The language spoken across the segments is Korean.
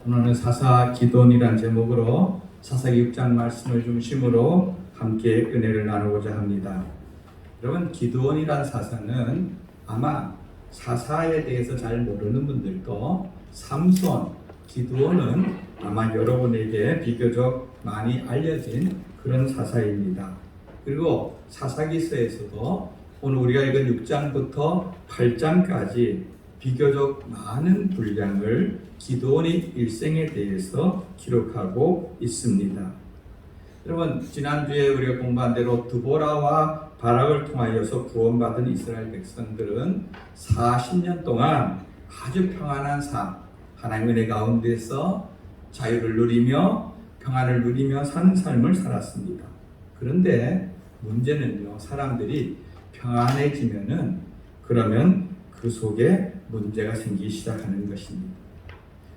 오늘은 사사 기도원이란 제목으로 사사기 6장 말씀을 중심으로 함께 은혜를 나누고자 합니다. 여러분, 기도원이란 사사는 아마 사사에 대해서 잘 모르는 분들도 삼손, 기도원은 아마 여러분에게 비교적 많이 알려진 그런 사사입니다. 그리고 사사기서에서도 오늘 우리가 읽은 6장부터 8장까지 비교적 많은 분량을 기도원의 일생에 대해서 기록하고 있습니다. 여러분, 지난주에 우리가 공부한 대로 드보라와 바락을 통하여서 구원받은 이스라엘 백성들은 40년 동안 아주 평안한 삶, 하나님의 은혜 가운데서 자유를 누리며 평안을 누리며 사는 삶을 살았습니다. 그런데 문제는요, 사람들이 평안해지면은 그러면 그 속에 문제가 생기기 시작하는 것입니다.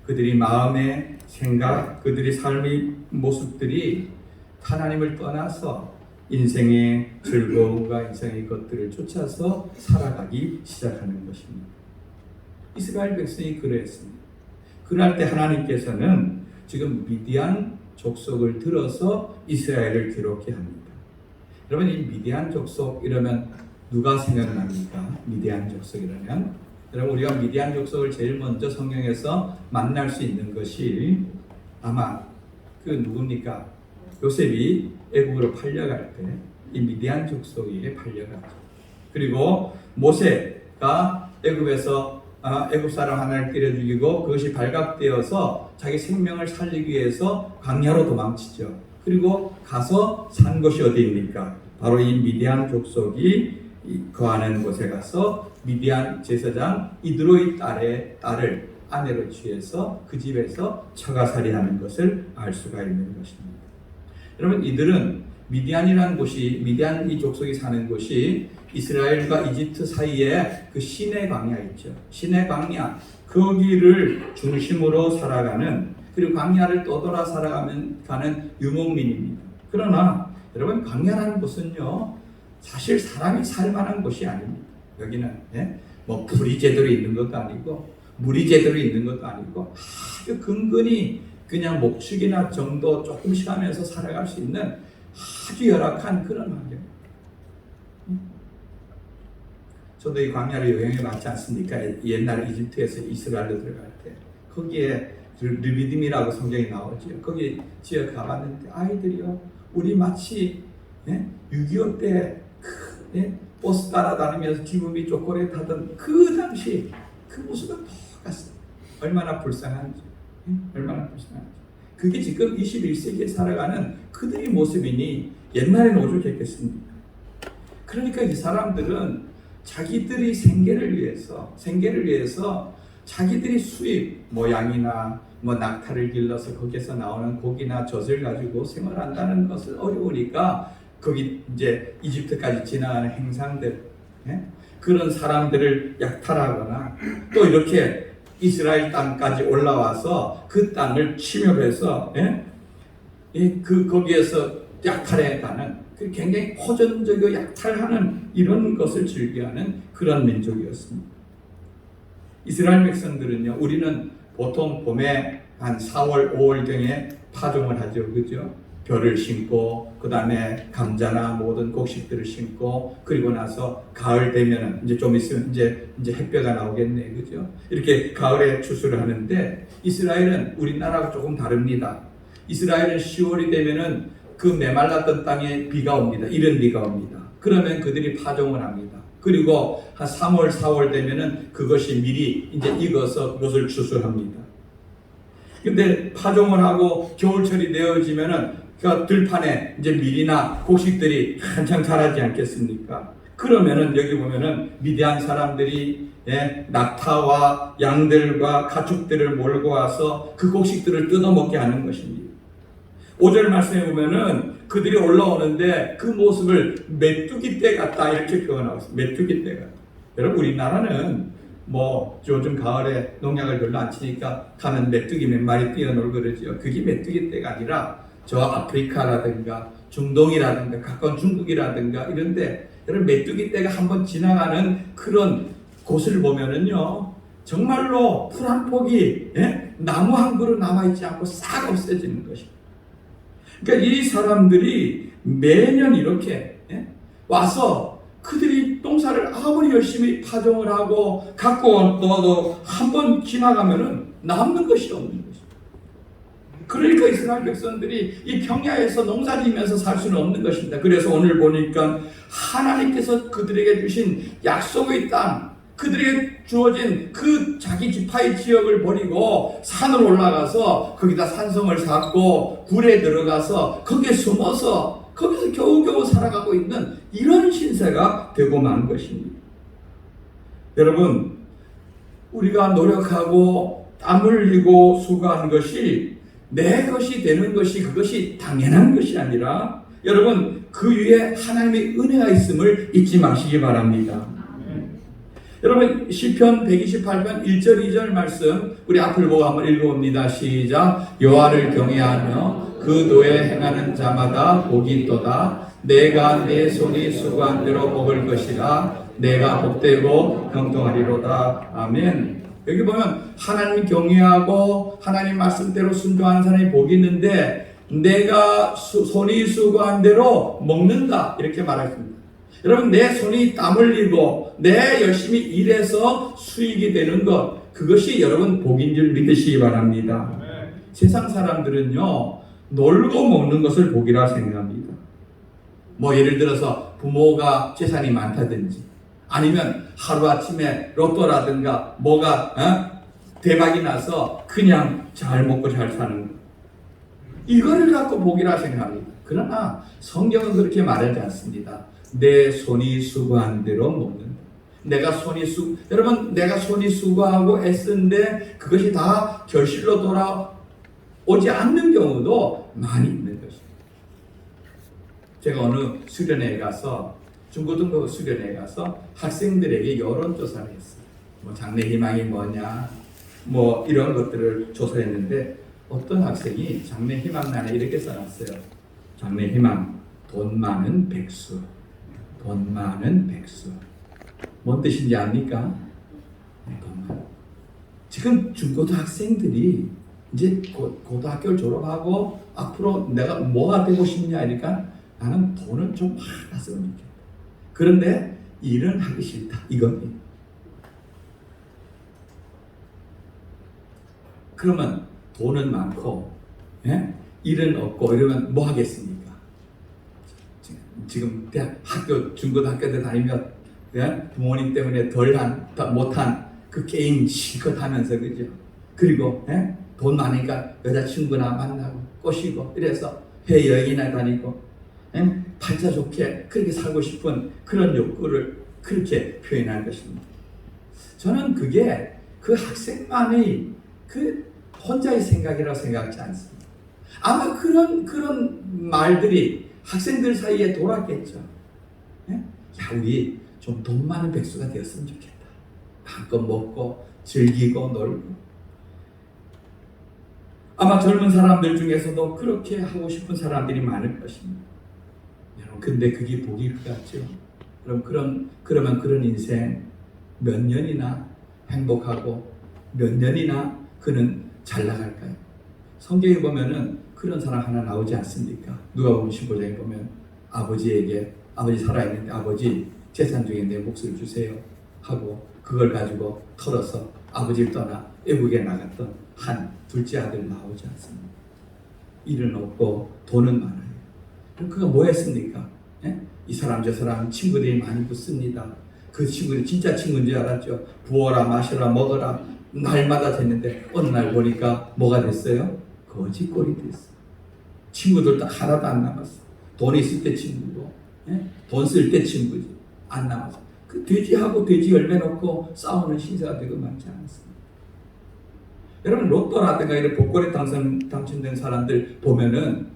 그들이 마음의 생각, 그들이 삶의 모습들이 하나님을 떠나서 인생의 즐거움과 인생의 것들을 쫓아서 살아가기 시작하는 것입니다. 이스라엘 백성이 그랬습니다. 그럴 때 하나님께서는 지금 미디안 족속을 들어서 이스라엘을 기록해 합니다. 여러분, 이 미디안 족속 이러면 누가 생각납니까? 미디안 족속 이러면 여러분, 우리가 미디안 족속을 제일 먼저 성경에서 만날 수 있는 것이 아마 그 누굽니까? 요셉이 애굽으로 팔려갈 때 이 미디안 족속에게 팔려가죠. 그리고 모세가 애굽에서 애굽 사람 하나를 때려 죽이고 그것이 발각되어서 자기 생명을 살리기 위해서 광야로 도망치죠. 그리고 가서 산 곳이 어디입니까? 바로 이 미디안 족속이 거하는 곳에 가서 미디안 제사장 이드로의 딸을 아내로 취해서 그 집에서 처가살이하는 것을 알 수가 있는 것입니다. 여러분, 이들은 미디안이라는 곳이, 미디안 이 족속이 사는 곳이 이스라엘과 이집트 사이에 그 시내 광야 있죠. 시내 광야, 거기를 중심으로 살아가는, 그리고 광야를 떠돌아 가는 유목민입니다. 그러나 여러분, 광야라는 곳은요, 사실 사람이 살만한 곳이 아닙니다. 여기는 뭐 불이 제대로 있는 것도 아니고 물이 제대로 있는 것도 아니고 아주 근근히 그냥 목축이나 정도 조금씩 하면서 살아갈 수 있는 아주 열악한 그런 환경입니다. 저도 이 광야를 여행해 봤지 않습니까? 옛날 이집트에서 이스라엘로 들어갈 때 거기에 르비딤이라고 성경이 나오죠. 거기 지역 가봤는데 아이들이요, 우리 마치 6.25 때 버스 따라다니면서 기분이 초콜릿 하던 그 당시 그 모습은 똑같습니다. 얼마나 불쌍한지, 얼마나 불쌍한지. 그게 지금 21세기에 살아가는 그들의 모습이니 옛날에는 오죽했겠습니까? 그러니까 이 사람들은 자기들이 생계를 위해서 자기들이 수입, 뭐 양이나 뭐 낙타를 길러서 거기에서 나오는 고기나 젖을 가지고 생활한다는 것은 어려우니까 거기 이제 이집트까지 지나가는 행상들, 그런 사람들을 약탈하거나 또 이렇게 이스라엘 땅까지 올라와서 그 땅을 침입해서 거기에서 약탈해가는 굉장히 호전적이고 약탈하는 이런 것을 즐겨하는 그런 민족이었습니다. 이스라엘 백성들은요, 우리는 보통 봄에 한 4월, 5월경에 파종을 하죠, 그죠? 벼를 심고 그 다음에 감자나 모든 곡식들을 심고 그리고 나서 가을 되면 이제 좀 있으면 이제 햇볕가 나오겠네, 그죠? 이렇게 가을에 추수를 하는데 이스라엘은 우리나라하고 조금 다릅니다. 이스라엘은 10월이 되면은 그 메말랐던 땅에 비가 옵니다. 이른 비가 옵니다. 그러면 그들이 파종을 합니다. 그리고 한 3월, 4월 되면은 그것이 미리 이제 익어서 그것을 추수합니다. 근데 파종을 하고 겨울철이 되어지면은 그 들판에 이제 밀이나 곡식들이 한창 자라지 않겠습니까? 그러면은 여기 보면은 미디안 사람들이 낙타와 양들과 가축들을 몰고 와서 그 곡식들을 뜯어먹게 하는 것입니다. 5절 말씀에 보면은 그들이 올라오는데 그 모습을 메뚜기 떼 같다 이렇게 표현하고 있습니다. 메뚜기 떼 같다. 여러분, 우리나라는 뭐 요즘 가을에 농약을 별로 안 치니까 가면 메뚜기 몇 마리 뛰어놀고 그러죠. 그게 메뚜기 떼가 아니라 저 아프리카라든가 중동이라든가 가까운 중국이라든가 이런데 여러분, 메뚜기 떼가 한번 지나가는 그런 곳을 보면은요, 정말로 풀 한 폭이 나무 한 그루 남아있지 않고 싹 없어지는 것입니다. 그러니까 이 사람들이 매년 이렇게 와서 그들이 농사를 아무리 열심히 파종을 하고 갖고 와도 한 번 지나가면은 남는 것이 없는 것입니다. 그러니까 이스라엘 백성들이 이 평야에서 농사 지면서 살 수는 없는 것입니다. 그래서 오늘 보니까 하나님께서 그들에게 주신 약속의 땅, 그들에게 주어진 그 자기 지파의 지역을 버리고 산으로 올라가서 거기다 산성을 쌓고 굴에 들어가서 거기에 숨어서 거기서 겨우겨우 살아가고 있는 이런 신세가 되고 만 것입니다. 여러분, 우리가 노력하고 땀 흘리고 수고하는 것이 내 것이 되는 것이 그것이 당연한 것이 아니라 여러분 그 위에 하나님의 은혜가 있음을 잊지 마시기 바랍니다. 여러분 시편 128편 1절 2절 말씀 우리 앞을 보고 한번 읽어봅니다. 시작. 여호와를 경외하며 그 도에 행하는 자마다 복이 있도다. 내가 내 손이 수고한 대로 먹을 것이라. 내가 복되고 형통하리로다. 아멘. 여기 보면 하나님 경외하고 하나님 말씀대로 순종하는 사람이 복이 있는데 내가 손이 수고한 대로 먹는다 이렇게 말했습니다. 여러분 내 손이 땀 흘리고 내 열심히 일해서 수익이 되는 것 그것이 여러분 복인 줄 믿으시기 바랍니다. 세상 사람들은요 놀고 먹는 것을 복이라 생각합니다. 뭐 예를 들어서 부모가 재산이 많다든지 아니면 하루아침에 로또라든가 뭐가 대박이 나서 그냥 잘 먹고 잘 사는 것 이거를 갖고 복이라 생각합니다. 그러나 성경은 그렇게 말하지 않습니다. 내 손이 수고한 대로 먹는다. 여러분 내가 손이 수고하고 애쓰는데 그것이 다 결실로 돌아오지 않는 경우도 많이 있는 것입니다. 제가 어느 수련회에 가서 중고등부 수련회에 가서 학생들에게 여론조사를 했어요. 뭐 장래 희망이 뭐냐 뭐 이런 것들을 조사했는데 어떤 학생이 장래 희망란에 이렇게 써놨어요. 장래 희망 돈 많은 백수. 돈 많은 백수. 뭔 뜻인지 압니까? 돈 많은. 지금 중고등학생들이 이제 고등학교를 졸업하고 앞으로 내가 뭐가 되고 싶냐 하니까 나는 돈을 좀 많았으면 좋겠다. 그런데 일은 하기 싫다. 이겁니다. 그러면 돈은 많고 일은 없고 이러면 뭐 하겠습니까? 지금 학교 중고등학교 때 다니면 부모님 때문에 못한 그 게임 실컷 하면서 그죠? 그리고 돈 많으니까 여자친구나 만나고 꼬시고 이래서 해외여행이나 다니고 팔자 좋게 그렇게 살고 싶은 그런 욕구를 그렇게 표현한 것입니다. 저는 그게 그 학생만의 그 혼자의 생각이라고 생각하지 않습니다. 아마 그런 말들이 학생들 사이에 돌았겠죠. 야, 우리 좀 돈 많은 백수가 되었으면 좋겠다. 마음껏 먹고 즐기고 놀고. 아마 젊은 사람들 중에서도 그렇게 하고 싶은 사람들이 많을 것입니다. 여러분, 근데 그게 복일 것 같죠? 그러면 그런 인생 몇 년이나 행복하고 몇 년이나 그는 잘 나갈까요? 성경에 보면은 그런 사람 하나 나오지 않습니까? 누가복음 15장에 보면 아버지 살아있는데 아버지 재산 중에 내 몫을 주세요 하고 그걸 가지고 털어서 아버지를 떠나 외국에 나갔던 한 둘째 아들 나오지 않습니다. 일은 없고 돈은 많아요. 그럼 그가 뭐 했습니까? 이 사람 저 사람 친구들이 많이 붙습니다. 그 친구들이 진짜 친구인 줄 알았죠. 부어라 마셔라 먹어라 날마다 됐는데 어느 날 보니까 뭐가 됐어요? 거지꼴이 됐어요. 친구들도 하나도 안 남았어. 돈 있을 때 친구고 돈 쓸 때 친구지. 안 남았어. 그 돼지하고 돼지 열매 놓고 싸우는 신세가 되고 많지 않습니다. 여러분 로또라든가 이런 복권에 당첨된 사람들 보면은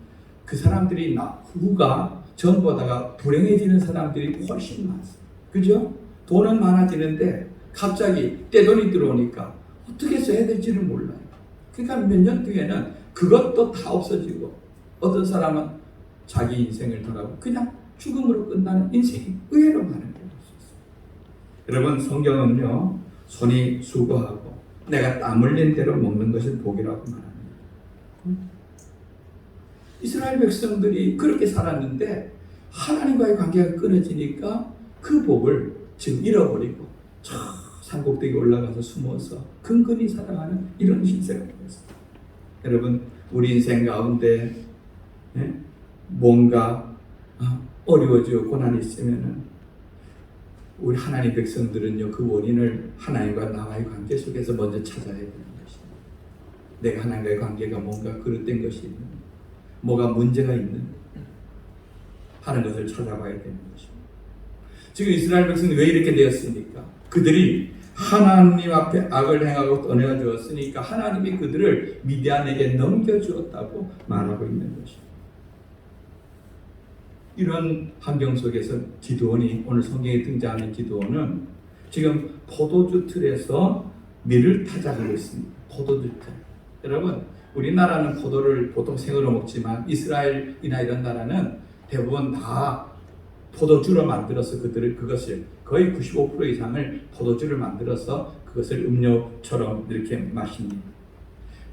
그 사람들이 후가 전보다가 불행해지는 사람들이 훨씬 많습니다. 그죠? 돈은 많아지는데 갑자기 떼돈이 들어오니까 어떻게 써야 될지를 몰라요. 그러니까 몇 년 뒤에는 그것도 다 없어지고 어떤 사람은 자기 인생을 돌아보고 그냥 죽음으로 끝나는 인생이 의외로 많은 경우가 있습니다. 여러분 성경은요 손이 수고하고 내가 땀 흘린 대로 먹는 것이 복이라고 말합니다. 이스라엘 백성들이 그렇게 살았는데 하나님과의 관계가 끊어지니까 그 복을 지금 잃어버리고 저 산꼭대기 올라가서 숨어서 근근히 살아가는 이런 인생을 보냈어요. 여러분, 우리 인생 가운데 뭔가 어려워지고 고난이 있으면은 우리 하나님 백성들은요, 그 원인을 하나님과 나와의 관계 속에서 먼저 찾아야 되는 것입니다. 내가 하나님과의 관계가 뭔가 그릇된 것이 있는, 뭐가 문제가 있는 하는 것을 찾아봐야 되는 것입니다. 지금 이스라엘 백성이 왜 이렇게 되었습니까? 그들이 하나님 앞에 악을 행하고 떠내어주었으니까 하나님이 그들을 미디안에게 넘겨주었다고 말하고 있는 것입니다. 이런 환경 속에서 기드온이, 오늘 성경에 등장하는 기드온은 지금 포도주 틀에서 밀을 타작하고 있습니다. 포도주 틀. 여러분, 우리나라는 포도를 보통 생으로 먹지만 이스라엘이나 이런 나라는 대부분 다 포도주로 만들어서 그것을 거의 95% 이상을 포도주를 만들어서 그것을 음료처럼 이렇게 마십니다.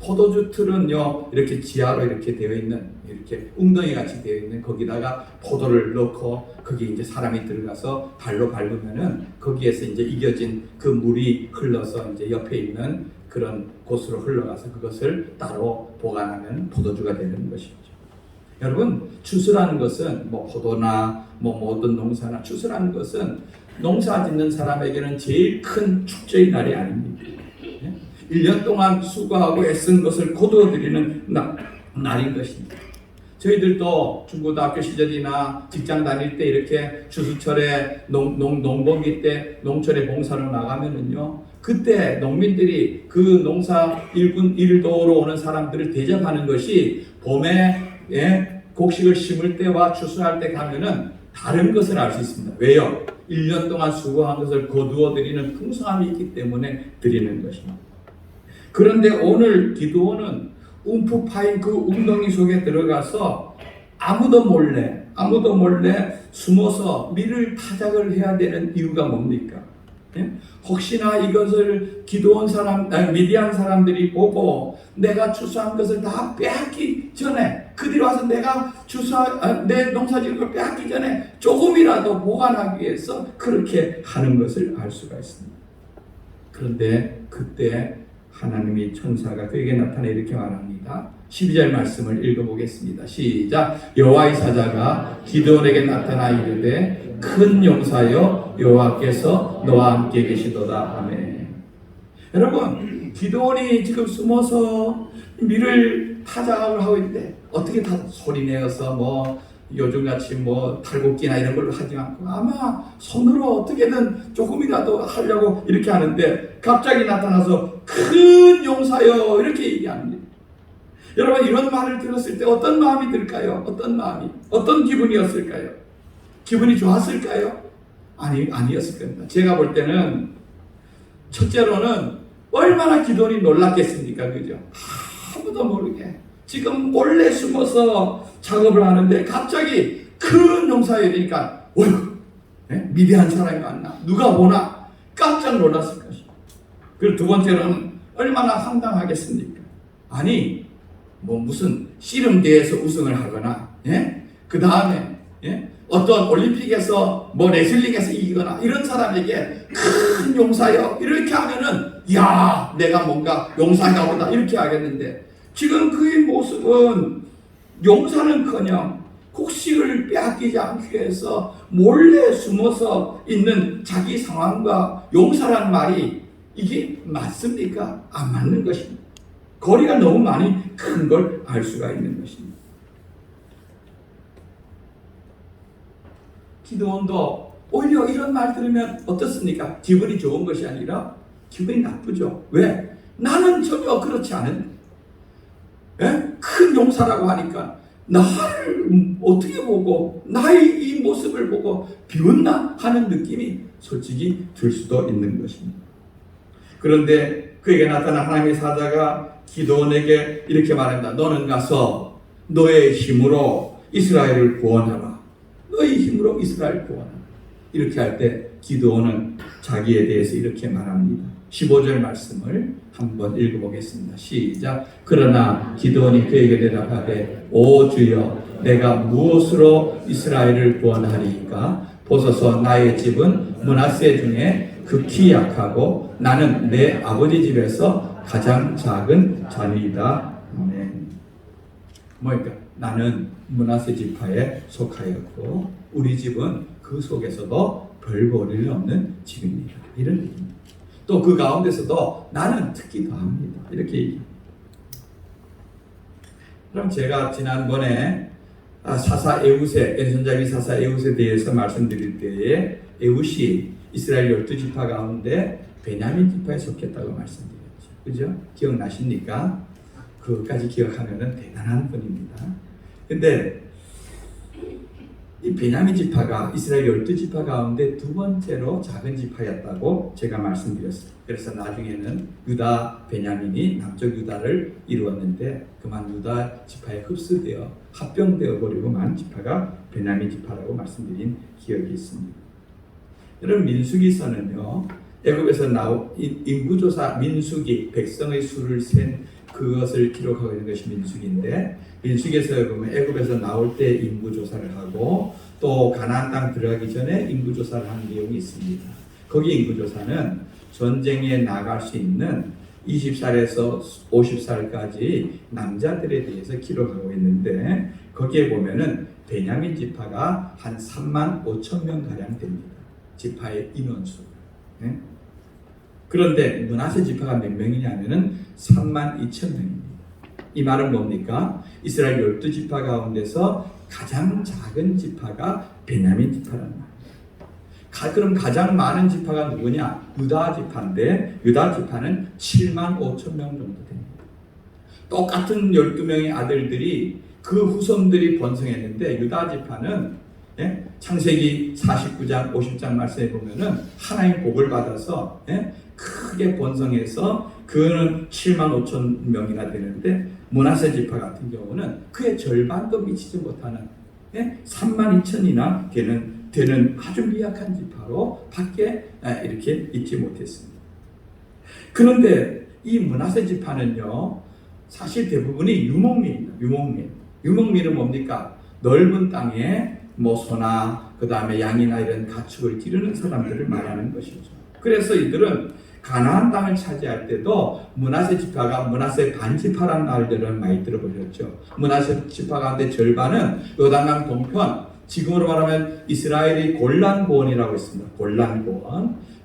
포도주 틀은요, 이렇게 지하로 이렇게 되어 있는, 이렇게 웅덩이 같이 되어 있는 거기다가 포도를 넣고 거기 이제 사람이 들어가서 발로 밟으면은 거기에서 이제 이겨진 그 물이 흘러서 이제 옆에 있는 그런 곳으로 흘러가서 그것을 따로 보관하면 포도주가 되는 것이죠. 여러분, 추수라는 것은 뭐 포도나 뭐 어떤 농사나 추수라는 것은 농사 짓는 사람에게는 제일 큰 축제의 날이 아닙니다. 1년 동안 수고하고 애쓴 것을 거두어드리는 날인 것입니다. 저희들도 중고등학교 시절이나 직장 다닐 때 이렇게 추수철에 농번기 때 농촌에 봉사로 나가면은요, 그때 농민들이 그 농사 일도로 오는 사람들을 대접하는 것이 봄에 곡식을 심을 때와 추수할 때 가면은 다른 것을 알 수 있습니다. 왜요? 1년 동안 수고한 것을 거두어 드리는 풍성함이 있기 때문에 드리는 것입니다. 그런데 오늘 기드온은 움푹 파인 그 웅덩이 속에 들어가서 아무도 몰래 숨어서 밀을 타작을 해야 되는 이유가 뭡니까? 혹시나 이것을 기드온 미디안 사람들이 보고 내가 추수한 것을 다 빼앗기 전에, 그들이 와서 내가 내 농사지은 걸 빼앗기 전에 조금이라도 보관하기 위해서 그렇게 하는 것을 알 수가 있습니다. 그런데 그때 하나님이 천사가 그에게 나타나 이렇게 말합니다. 12절 말씀을 읽어보겠습니다. 시작. 여호와의 사자가 기드온에게 나타나 이르되 큰 용사여 여호와께서 너와 함께 계시도다. 아멘. 여러분, 기드온이 지금 숨어서 밀을 타작을 하고 있는데 어떻게 다 소리내어서 뭐 요즘같이 뭐 탈곡기나 이런 걸로 하지 않고 아마 손으로 어떻게든 조금이라도 하려고 이렇게 하는데 갑자기 나타나서 큰 용사여 이렇게 얘기합니다. 여러분, 이런 말을 들었을 때 어떤 마음이 들까요? 어떤 기분이었을까요? 기분이 좋았을까요? 아니었을 겁니다. 제가 볼 때는 첫째로는 얼마나 기드온이 놀랐겠습니까? 그죠? 아무도 모르게 지금 몰래 숨어서 작업을 하는데 갑자기 큰 용사여니까 어휴, 미디안 사람이 왔나? 누가 보나? 깜짝 놀랐을 것입니다. 그리고 두 번째로는 얼마나 황당하겠습니까? 아니, 뭐 무슨 씨름대회에서 우승을 하거나, 그 다음에 어떤 올림픽에서 뭐 레슬링에서 이기거나 이런 사람에게 큰 용사여 이렇게 하면은 야, 내가 뭔가 용사인가 보다 이렇게 하겠는데 지금 그의 모습은 용사는커녕 곡식을 빼앗기지 않기 위해서 몰래 숨어서 있는 자기 상황과 용사란 말이 이게 맞습니까? 안 맞는 것입니다. 거리가 너무 많이 큰 걸 알 수가 있는 것입니다. 기드온도 오히려 이런 말 들으면 어떻습니까? 기분이 좋은 것이 아니라 기분이 나쁘죠. 왜? 나는 전혀 그렇지 않은 큰 용사라고 하니까 나를 어떻게 보고 나의 이 모습을 보고 비웃나 하는 느낌이 솔직히 들 수도 있는 것입니다. 그런데 그에게 나타난 하나님의 사자가 기드온에게 이렇게 말합니다. 너는 가서 너의 힘으로 이스라엘을 구원하라. 너의 힘으로 이스라엘을 구원하라. 이렇게 할 때 기드온은 자기에 대해서 이렇게 말합니다. 15절 말씀을 한번 읽어보겠습니다. 시작. 그러나 기드온이 그에게 대답하되 오 주여 내가 무엇으로 이스라엘을 구원하리이까? 보소서 나의 집은 므낫세 중에 극히 약하고 나는 내 아버지 집에서 가장 작은 자녀이다. 아멘. 뭐니까 나는 므낫세 지파에 속하였고 우리 집은 그 속에서도 별 볼일 없는 집입니다. 이런 얘기입니다. 또 그 가운데서도 나는 특히 더합니다. 이렇게 얘기합니다. 그럼 제가 지난번에 사사 에웃의 왼손잡이 사사 에웃에 대해서 말씀드릴 때에 에웃이 이스라엘 12지파 가운데 베냐민 지파에 속했다고 말씀드렸죠. 그죠? 기억나십니까? 그것까지 기억하면은 대단한 분입니다. 근데 이 베냐민 지파가 이스라엘 12지파 가운데 두 번째로 작은 지파였다고 제가 말씀드렸어요. 그래서 나중에는 유다, 베냐민이 남쪽 유다를 이루었는데 그만 유다 지파에 흡수되어 합병되어 버리고만 지파가 베냐민 지파라고 말씀드린 기억이 있습니다. 여러분 민수기서는요. 애굽에서 나온 인구조사 민수기 백성의 수를 센 그것을 기록하고 있는 것이 민수기인데 민수기에서 보면 애굽에서 나올 때 인구조사를 하고 또 가나안 땅 들어가기 전에 인구조사를 하는 내용이 있습니다. 거기 인구조사는 전쟁에 나갈 수 있는 20살에서 50살까지 남자들에 대해서 기록하고 있는데 거기에 보면은 베냐민 지파가 한 3만 5천 명 가량 됩니다. 지파의 인원수가. 네? 그런데 므낫세 지파가 몇 명이냐면은 3만 2천 명입니다. 이 말은 뭡니까? 이스라엘 12지파 가운데서 가장 작은 지파가 베냐민 지파라는 말입니다. 그럼 가장 많은 지파가 누구냐? 유다 지파인데 유다 지파는 7만 5천 명 정도 됩니다. 똑같은 12명의 아들들이 그 후손들이 번성했는데 유다 지파는 창세기 49장 50장 말씀에 보면은 하나님 복을 받아서 크게 번성해서 그는 7만 5천 명이나 되는데 므낫세 지파 같은 경우는 그의 절반도 미치지 못하는 3만 2천이나 되는 아주 미약한 지파로 밖에 이렇게 있지 못했습니다. 그런데 이 므낫세 지파는요 사실 대부분이 유목민입니다. 유목민은 뭡니까? 넓은 땅에 소나 그 다음에 양이나 이런 가축을 기르는 사람들을 말하는 것이죠. 그래서 이들은 가나안 땅을 차지할 때도 므낫세 지파가 므낫세 반지파라는 말들을 많이 들어보셨죠. 므낫세 지파 가운데 절반은 요단강 동편, 지금으로 말하면 이스라엘이 골란고원이라고 있습니다.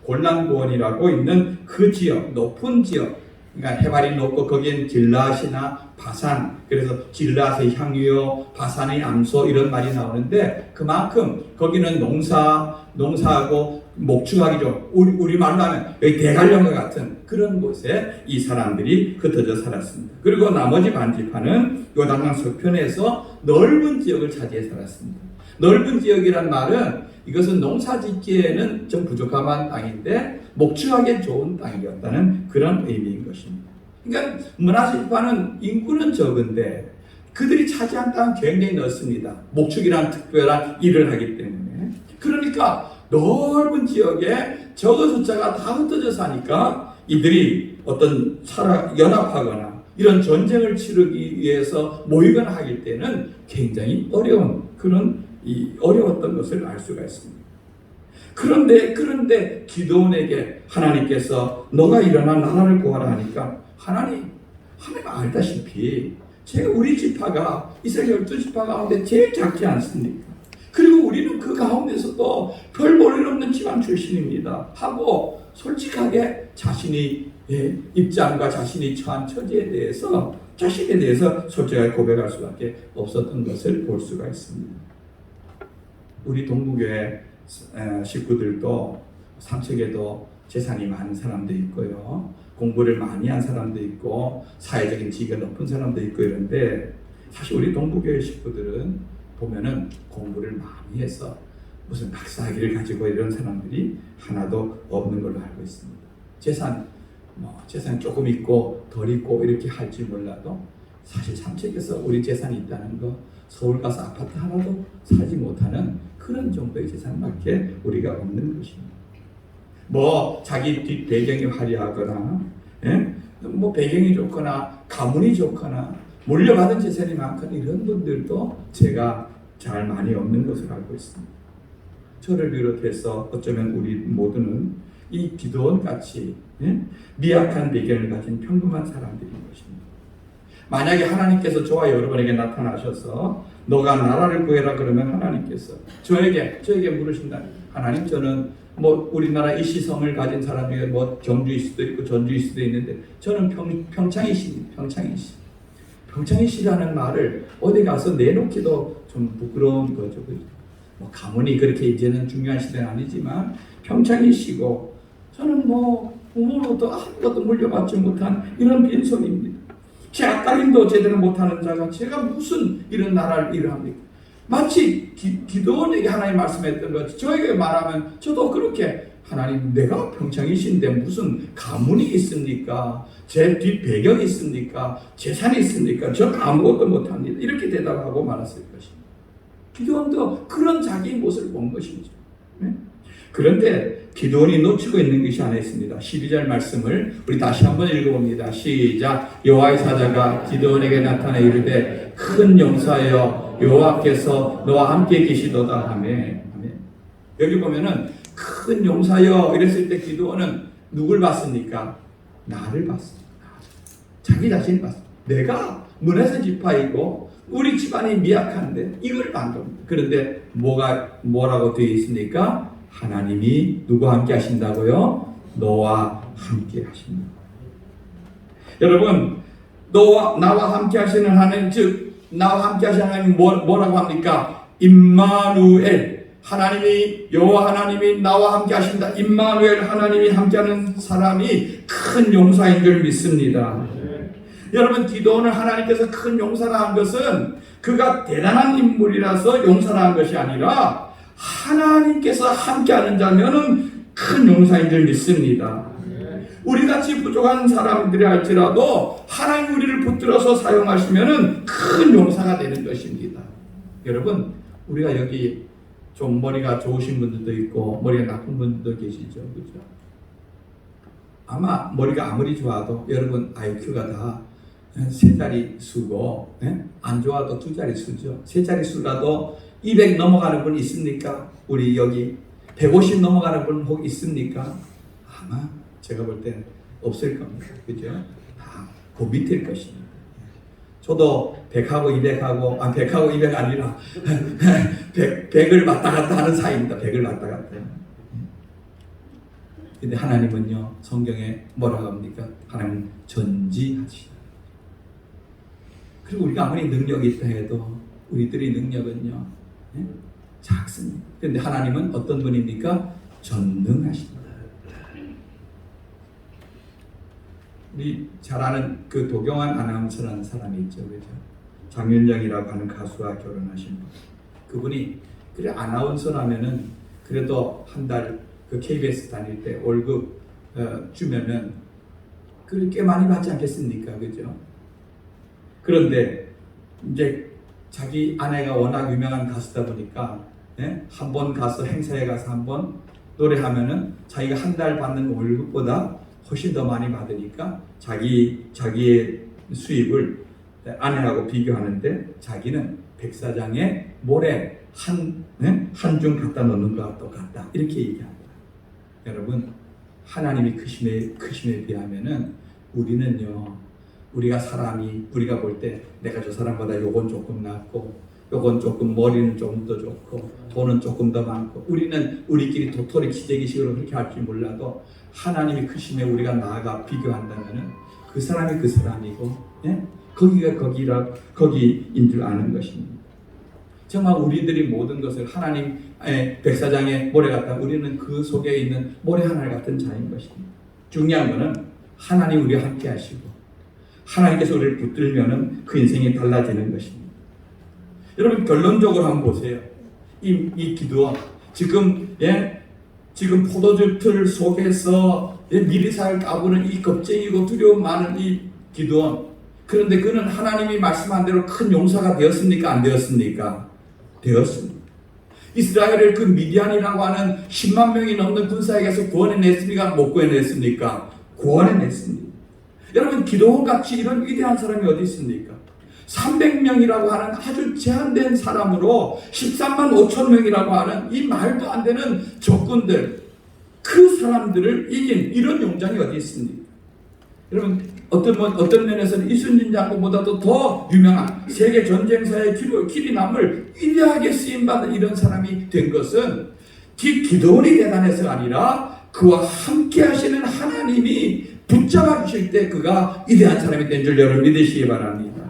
골란고원이라고 있는 그 지역, 높은 지역, 그러니까 해발이 높고 거기엔 길랏이나 바산, 그래서 길랏의 향유요, 바산의 암소 이런 말이 나오는데 그만큼 거기는 농사하고 목축하기 좀 우리말로 하면 여기 대관령과 같은 그런 곳에 이 사람들이 흩어져 살았습니다. 그리고 나머지 반지파는 요단강 서편에서 넓은 지역을 차지해 살았습니다. 넓은 지역이란 말은 이것은 농사 짓기에는 좀 부족한 땅인데 목축하기에 좋은 땅이었다는 그런 의미인 것입니다. 그러니까 므낫세 지파는 인구는 적은데 그들이 차지한 땅은 굉장히 넓습니다. 목축이란 특별한 일을 하기 때문에. 그러니까 넓은 지역에 적은 숫자가 다 흩어져 사니까 이들이 어떤 연합하거나 이런 전쟁을 치르기 위해서 모이거나 하길 때는 굉장히 어려웠던 것을 알 수가 있습니다. 그런데 기드온에게 하나님께서 너가 일어나 나라를 구하라 하니까 하나님 알다시피 우리 지파가 이스라엘 12지파 가운데 제일 작지 않습니까? 그리고 우리는 그 가운데서도 별 볼일 없는 집안 출신입니다 하고 솔직하게 자신의 입장과 자신이 처한 자신에 대해서 솔직하게 고백할 수밖에 없었던 것을 볼 수가 있습니다. 우리 동부교회 식구들도 삼척에도 재산이 많은 사람도 있고요. 공부를 많이 한 사람도 있고 사회적인 지위가 높은 사람도 있고 이런데 사실 우리 동부교회 식구들은 보면은 공부를 많이 해서 무슨 박사학위를 가지고 이런 사람들이 하나도 없는 걸로 알고 있습니다. 재산 조금 있고 덜 있고 이렇게 할지 몰라도 사실 삼척에서 우리 재산이 있다는 거 서울 가서 아파트 하나도 사지 못하는 그런 정도의 재산밖에 우리가 없는 것입니다. 뭐 자기 뒷 배경이 화려하거나, 예? 뭐 배경이 좋거나 가문이 좋거나 물려받은 재산이 많거나 이런 분들도 제가 잘 많이 없는 것을 알고 있습니다. 저를 비롯해서 어쩌면 우리 모두는 이 기도원 같이, 예? 미약한 배경을 가진 평범한 사람들인 것입니다. 만약에 하나님께서 저와 여러분에게 나타나셔서 너가 나라를 구해라 그러면 하나님께서 저에게 물으신다. 하나님, 저는 뭐 우리나라 이시성을 가진 사람 중에 뭐 경주일 수도 있고 전주일 수도 있는데 저는 평창이십니다. 평창이시라는 말을 어디 가서 내놓기도 좀 부끄러운 거죠. 뭐 가문이 그렇게 이제는 중요한 시대는 아니지만 평창이시고 저는 뭐 부모로부터 아무것도 물려받지 못한 이런 빈손입니다. 제 앞가림도 제대로 못하는 자가 제가 무슨 이런 나라를 일을 합니까? 마치 기도원에게 하나님 말씀했던 것, 저에게 말하면 저도 그렇게 하나님, 내가 평창이신데 무슨 가문이 있습니까? 제 뒷 배경이 있습니까? 재산이 있습니까? 저는 아무것도 못합니다. 이렇게 대답하고 말았을 것입니다. 기도원도 그런 자기의 모습을 본 것이죠. 네? 그런데 기도원이 놓치고 있는 것이 하나 있습니다. 12절 말씀을 우리 다시 한번 읽어봅니다. 시작. 여호와의 사자가 기도원에게 나타나 이르되 큰 용사여 여호와께서 너와 함께 계시도다 하며. 여기 보면은 큰 용사여 이랬을 때 기도원은 누굴 봤습니까? 나를 봤습니다. 자기 자신을 봤습니다. 내가 문에서 지파이고 우리 집안이 미약한데 이걸 만듭니다. 그런데 뭐라고 되어 있습니까? 하나님이 누구와 함께 하신다고요? 너와 함께 하신다. 여러분, 나와 함께 하시는 하나님, 즉 나와 함께 하시는 하나님 뭐라고 합니까? 임마누엘. 하나님이, 여호와 하나님이 나와 함께 하신다. 임마누엘, 하나님이 함께하는 사람이 큰 용사인 줄 믿습니다. 여러분, 기도원을 하나님께서 큰 용사라 한 것은 그가 대단한 인물이라서 용사라 한 것이 아니라 하나님께서 함께하는 자면은 큰 용사인 줄 믿습니다. 우리같이 부족한 사람들이 할지라도 하나님 우리를 붙들어서 사용하시면은 큰 용사가 되는 것입니다. 여러분, 우리가 여기 좀 머리가 좋으신 분들도 있고 머리가 나쁜 분들도 계시죠, 그렇죠? 아마 머리가 아무리 좋아도 여러분 IQ가 다 세 자리 수고, 안 좋아도 두 자리 수죠. 세 자리 수라도 200 넘어가는 분 있습니까? 우리 여기 150 넘어가는 분 혹 있습니까? 아마 제가 볼 때는 없을 겁니다. 그죠? 다 그 밑일 것입니다. 저도 100하고 200하고 100하고 200 아니라 100을 왔다 갔다 하는 사이입니다. 100을 왔다 갔다. 근데 하나님은요, 성경에 뭐라고 합니까? 하나님 전지하시다. 그리고 우리가 아무리 능력이 있다 해도 우리들의 능력은요, 작습니다. 그런데 하나님은 어떤 분입니까? 전능하십니다. 우리 잘 아는 그 도경환 아나운서라는 사람이 있죠, 그죠? 장윤정이라고 하는 가수와 결혼하신 분. 그분이 그래 아나운서라면은 그래도 한 달 그 KBS 다닐 때 월급 주면은 그렇게 많이 받지 않겠습니까, 그죠? 그런데 이제 자기 아내가 워낙 유명한 가수다 보니까 한 번 가서 행사에 가서 한 번 노래하면은 자기가 한 달 받는 월급보다 훨씬 더 많이 받으니까 자기의 수입을 아내하고 비교하는데 자기는 백사장에 모래 한 줌 갖다 놓는 것과 똑같다 이렇게 얘기합니다. 여러분, 하나님이 크심에 비하면은 우리는요, 우리가 볼 때 내가 저 사람보다 요건 조금 낫고 요건 조금 머리는 조금 더 좋고 돈은 조금 더 많고 우리는 우리끼리 도토리 기재기식으로 그렇게 할 줄 몰라도 하나님이 크심에 우리가 나아가 비교한다면은 그 사람이 그 사람이고 거기가 거기인 줄 아는 것입니다. 정말 우리들이 모든 것을 하나님의 백사장에 모래 같다. 우리는 그 속에 있는 모래 하나 같은 자인 것입니다. 중요한 것은 하나님 우리와 함께 하시고 하나님께서 우리를 붙들면은 그 인생이 달라지는 것입니다. 여러분, 결론적으로 한번 보세요. 이 기도원 지금 포도주 틀 속에서 미리살 까부는 이 겁쟁이고 두려움 많은 이 기도원. 그런데 그는 하나님이 말씀한 대로 큰 용사가 되었습니까? 안 되었습니까? 되었습니다. 이스라엘을 그 미디안이라고 하는 10만 명이 넘는 군사에게서 구원해냈습니까? 못 구원해냈습니까? 구원해냈습니다. 여러분, 기도원 같이 이런 위대한 사람이 어디 있습니까? 300명이라고 하는 아주 제한된 사람으로 13만 5천 명이라고 하는 이 말도 안 되는 적군들, 그 사람들을 이긴 이런 용장이 어디 있습니까? 여러분, 어떤 면에서는 이순신 장군보다도 더 유명한 세계 전쟁사의 길이 남을 위대하게 쓰임받은 이런 사람이 된 것은 기도원이 대단해서가 아니라 그와 함께 하시는 하나님이 붙잡아 주실 때 그가 위대한 사람이 된 줄 여러분 믿으시기 바랍니다.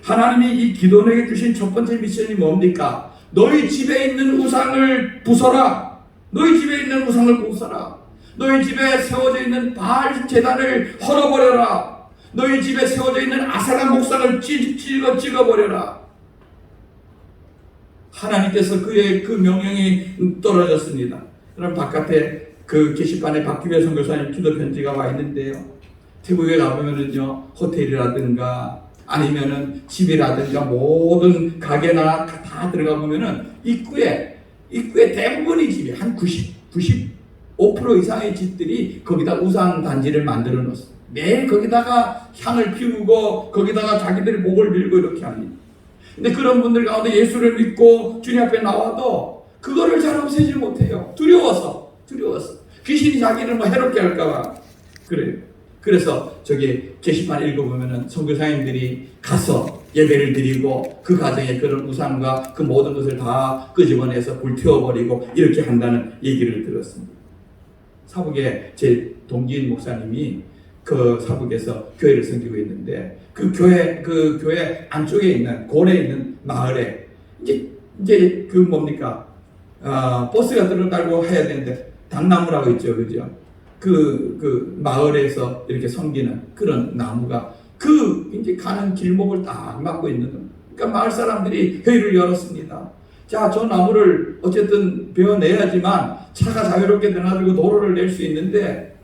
하나님이 이 기도원에게 주신 첫 번째 미션이 뭡니까? 너희 집에 있는 우상을 부숴라. 너희 집에 있는 우상을 부숴라. 너희 집에 세워져 있는 바알 제단을 헐어버려라. 너희 집에 세워져 있는 아세라 목상을 찍어버려라. 하나님께서 그의 그 명령이 떨어졌습니다. 그럼 바깥에 그 게시판에 박기배 선교사님 기도 편지가 와 있는데요. 태국에 가보면은요, 호텔이라든가 아니면은 집이라든가 모든 가게나 다 들어가 보면은 입구에 대부분의 집이 한 95% 이상의 집들이 거기다 우상 단지를 만들어 놓았어요. 매일 거기다가 향을 피우고 거기다가 자기들이 목을 밀고 이렇게 합니다. 근데 그런 분들 가운데 예수를 믿고 주님 앞에 나와도 그거를 잘 없애지 못해요. 두려워서 귀신이 자기를 뭐 해롭게 할까봐 그래요. 그래서 저기 게시판 읽어보면은 선교사님들이 가서 예배를 드리고 그 가정에 그런 우상과 그 모든 것을 다 끄집어내서 불태워버리고 이렇게 한다는 얘기를 들었습니다. 사북에 제 동기인 목사님이 그 사북에서 교회를 섬기고 있는데 그 교회 안쪽에 있는 고래에 있는 마을에 이제 그 뭡니까 버스가 들어가고 해야 되는데 당나무라고 있죠, 그죠? 그 마을에서 이렇게 섬기는 그런 나무가 이제 가는 길목을 딱 막고 있는 겁니다. 그러니까 마을 사람들이 회의를 열었습니다. 자, 저 나무를 어쨌든 베어내야지만 차가 자유롭게 드나들고 도로를 낼 수 있는데,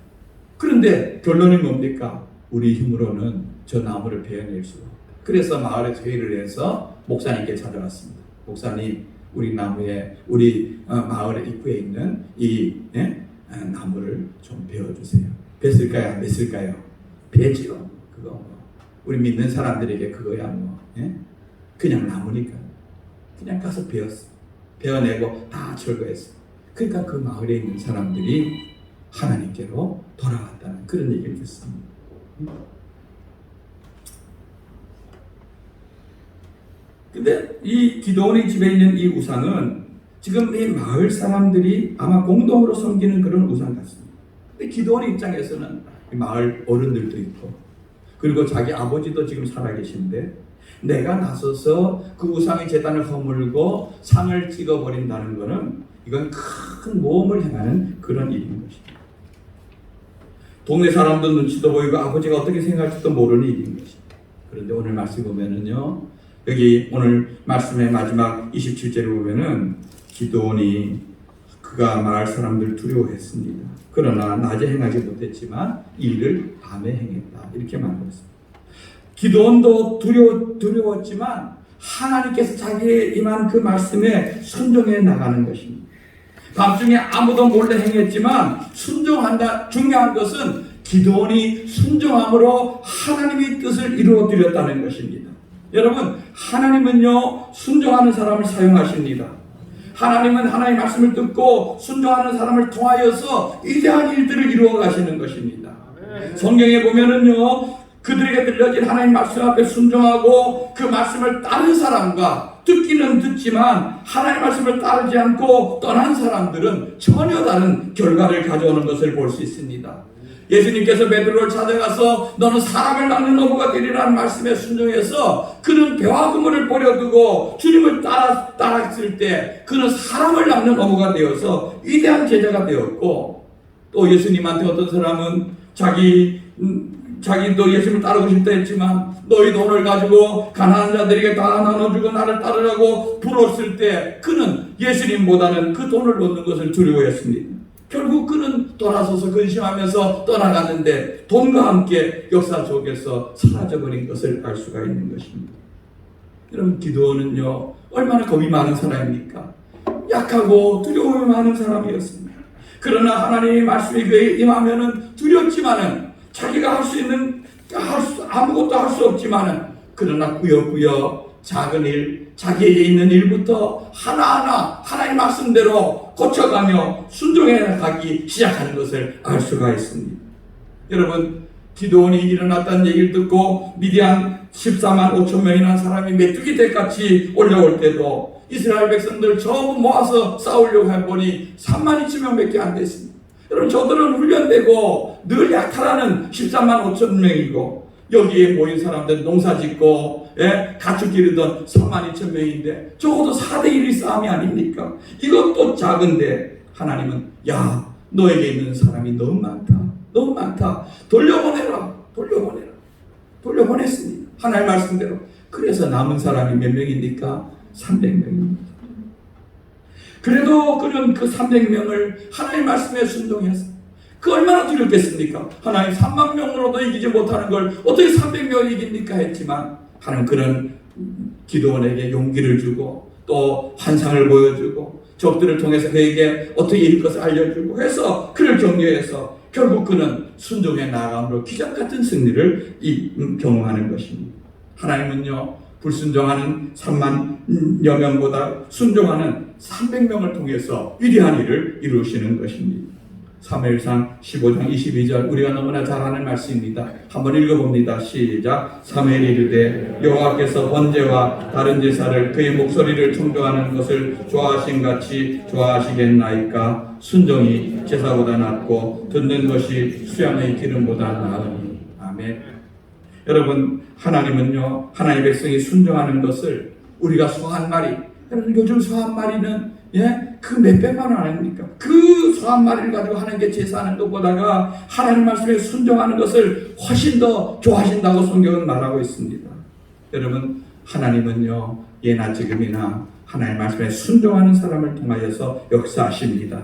그런데 결론이 뭡니까? 우리 힘으로는 저 나무를 베어낼 수가 없다. 그래서 마을에서 회의를 해서 목사님께 찾아왔습니다. 목사님, 우리 마을의 입구에 있는 이 나무를 좀 베어주세요. 뱄을까요? 안 뱄을까요? 베지요. 그거 우리 믿는 사람들에게 그거야 뭐 그냥 나무니까 그냥 가서 베었어. 베어내고 다 철거했어. 그러니까 그 마을에 있는 사람들이 하나님께로 돌아왔다는 그런 얘기를 듣습니다. 근데 이 기도원의 집에 있는 이 우상은 지금 이 마을 사람들이 아마 공동으로 섬기는 그런 우상 같습니다. 근데 기도원의 입장에서는 이 마을 어른들도 있고 그리고 자기 아버지도 지금 살아계신데 내가 나서서 그 우상의 제단을 허물고 상을 찍어버린다는 것은 이건 큰 모험을 행하는 그런 일인 것입니다. 동네 사람들 눈치도 보이고 아버지가 어떻게 생각할지도 모르는 일인 것입니다. 그런데 오늘 말씀 보면은요, 여기 오늘 말씀의 마지막 27절을 보면은 기도원이 그가 마을 사람들 두려워했습니다. 그러나 낮에 행하지 못했지만 이 일을 밤에 행했다. 이렇게 말하고 있습니다. 기도원도 두려웠지만 하나님께서 자기의 임한 그 말씀에 순종해 나가는 것입니다. 밤중에 아무도 몰래 행했지만 순종한다. 중요한 것은 기도원이 순종함으로 하나님의 뜻을 이루어드렸다는 것입니다. 여러분, 하나님은요 순종하는 사람을 사용하십니다. 하나님은 하나님의 말씀을 듣고 순종하는 사람을 통하여서 위대한 일들을 이루어 가시는 것입니다. 성경에 보면은요, 그들에게 들려진 하나님 말씀 앞에 순종하고 그 말씀을 따른 사람과 듣기는 듣지만 하나님 말씀을 따르지 않고 떠난 사람들은 전혀 다른 결과를 가져오는 것을 볼 수 있습니다. 예수님께서 베드로를 찾아가서 너는 사람을 낚는 어부가 되리라는 말씀에 순종해서 그는 배와 그물을 버려두고 주님을 따랐을 때 그는 사람을 낚는 어부가 되어서 위대한 제자가 되었고, 또 예수님한테 어떤 사람은 자기도 예수님을 따르고 싶다 했지만 너희 돈을 가지고 가난한 자들에게 다 나눠주고 나를 따르라고 불었을 때 그는 예수님보다는 그 돈을 얻는 것을 두려워했습니다. 결국 그는 돌아서서 근심하면서 떠나갔는데 돈과 함께 역사 속에서 사라져버린 것을 알 수가 있는 것입니다. 여러분, 기도원은요 얼마나 겁이 많은 사람입니까? 약하고 두려움이 많은 사람이었습니다. 그러나 하나님의 말씀이 그에 임하면은 두렵지만은 자기가 할 수 있는 아무것도 할 수 없지만은 그러나 꾸역꾸역 작은 일, 자기에게 있는 일부터 하나하나 하나님 말씀대로 고쳐가며 순종해 나가기 시작하는 것을 알 수가 있습니다. 여러분, 기드온이 일어났다는 얘기를 듣고 미디안 14만 5천 명이라는 사람이 메뚜기 떼같이 올라올 때도 이스라엘 백성들 전부 모아서 싸우려고 해보니 3만 2천 명밖에 안 됐습니다. 여러분, 저들은 훈련되고 늘 약탈하는 13만 5천 명이고 여기에 모인 사람들은 농사짓고 가축 기르던 3만 2천 명인데 적어도 4대1의 싸움이 아닙니까? 이것도 작은데 하나님은 야, 너에게 있는 사람이 너무 많다. 너무 많다. 돌려보내라. 돌려보냈습니다. 하나님 말씀대로. 그래서 남은 사람이 몇 명입니까? 300명입니다. 그래도 그는 그 300명을 하나님 말씀에 순종해서 그 얼마나 두렵겠습니까? 하나님 3만 명으로도 이기지 못하는 걸 어떻게 300명을 이깁니까? 했지만 하나님 그런 기드온에게 용기를 주고 또 환상을 보여주고 적들을 통해서 그에게 어떻게 이길 것을 알려주고 해서 그를 격려해서 결국 그는 순종해 나아감으로 기적 같은 승리를 경험하는 것입니다. 하나님은요, 불순종하는 3만여 명보다 순종하는 300명을 통해서 위대한 일을 이루시는 것입니다. 사무엘상 15장 22절 우리가 너무나 잘 아는 말씀입니다. 한번 읽어봅니다. 시작. 사무엘이 이르되 여호와께서 번제와 다른 제사를 그의 목소리를 청종하는 것을 좋아하신 같이 좋아하시겠나이까. 순종이 제사보다 낫고 듣는 것이 수양의 기름보다 나으니. 아멘. 여러분, 하나님은요, 하나님의 백성이 순종하는 것을 우리가 소 한 마리, 여러분 요즘 소 한 마리는 그 몇백만 원 아닙니까? 그 소 한 마리를 가지고 하는 게 제사하는 것보다가 하나님 말씀에 순종하는 것을 훨씬 더 좋아하신다고 성경은 말하고 있습니다. 여러분, 하나님은요, 예나 지금이나 하나님 말씀에 순종하는 사람을 통하여서 역사하십니다.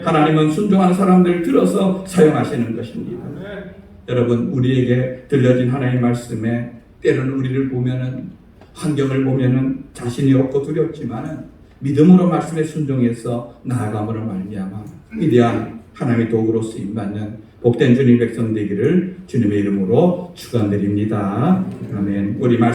하나님은 순종하는 사람들을 들어서 사용하시는 것입니다. 여러분, 우리에게 들려진 하나님 말씀에 때로는 우리를 보면은 환경을 보면은 자신이 없고 두렵지만은 믿음으로 말씀에 순종해서 나아감으로 말미암아 위대한 하나님의 도구로 쓰임받는 복된 주님의 백성 되기를 주님의 이름으로 축원드립니다. 아멘. 우리